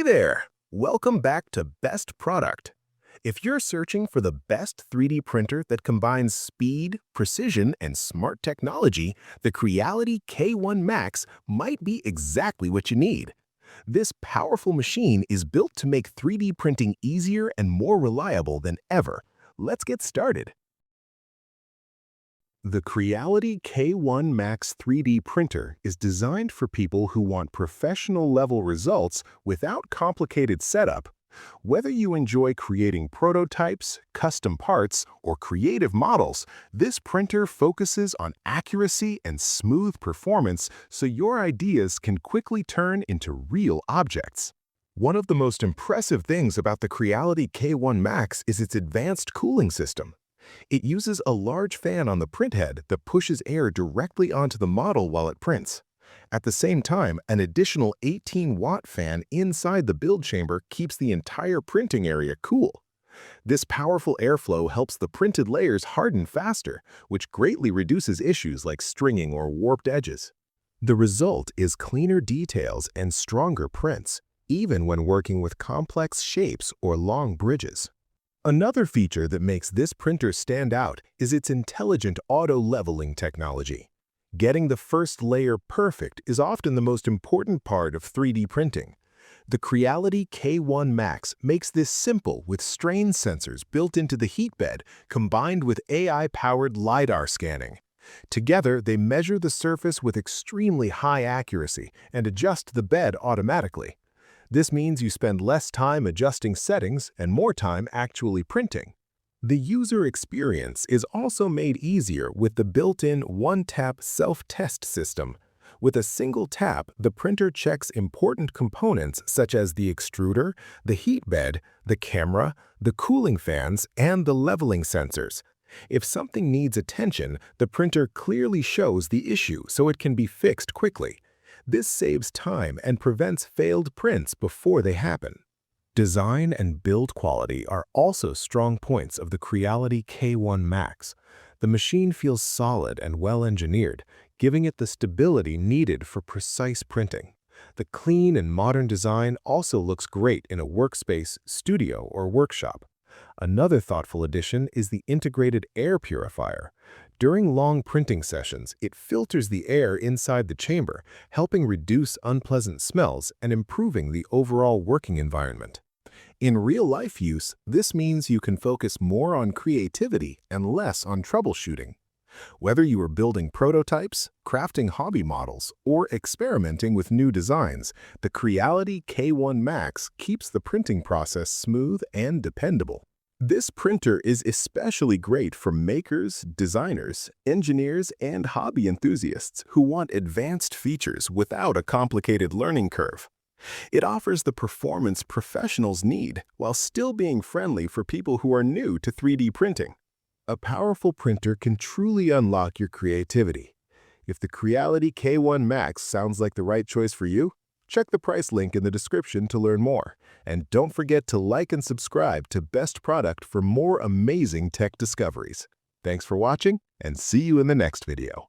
there! Welcome back to Best Product. If you're searching for the best 3D printer that combines speed, precision, and smart technology, the Creality K1 Max might be exactly what you need. This powerful machine is built to make 3D printing easier and more reliable than ever. Let's get started. The Creality K1 Max 3D printer is designed for people who want professional-level results without complicated setup. Whether you enjoy creating prototypes, custom parts, or creative models, this printer focuses on accuracy and smooth performance so your ideas can quickly turn into real objects. One of the most impressive things about the Creality K1 Max is its advanced cooling system. It uses a large fan on the printhead that pushes air directly onto the model while it prints. At the same time, an additional 18-watt fan inside the build chamber keeps the entire printing area cool. This powerful airflow helps the printed layers harden faster, which greatly reduces issues like stringing or warped edges. The result is cleaner details and stronger prints, even when working with complex shapes or long bridges. Another feature that makes this printer stand out is its intelligent auto-leveling technology. Getting the first layer perfect is often the most important part of 3D printing. The Creality K1 Max makes this simple with strain sensors built into the heat bed combined with AI-powered LiDAR scanning. Together, they measure the surface with extremely high accuracy and adjust the bed automatically. This means you spend less time adjusting settings and more time actually printing. The user experience is also made easier with the built-in one-tap self-test system. With a single tap, the printer checks important components such as the extruder, the heat bed, the camera, the cooling fans, and the leveling sensors. If something needs attention, the printer clearly shows the issue so it can be fixed quickly. This saves time and prevents failed prints before they happen. Design and build quality are also strong points of the Creality K1 Max. The machine feels solid and well-engineered, giving it the stability needed for precise printing. The clean and modern design also looks great in a workspace, studio, or workshop. Another thoughtful addition is the integrated air purifier. During long printing sessions, it filters the air inside the chamber, helping reduce unpleasant smells and improving the overall working environment. In real-life use, this means you can focus more on creativity and less on troubleshooting. Whether you are building prototypes, crafting hobby models, or experimenting with new designs, the Creality K1 Max keeps the printing process smooth and dependable. This printer is especially great for makers, designers, engineers, and hobby enthusiasts who want advanced features without a complicated learning curve. It offers the performance professionals need while still being friendly for people who are new to 3D printing. A powerful printer can truly unlock your creativity. If the Creality K1 Max sounds like the right choice for you, check the price link in the description to learn more. And don't forget to like and subscribe to Best Product for more amazing tech discoveries. Thanks for watching, and see you in the next video.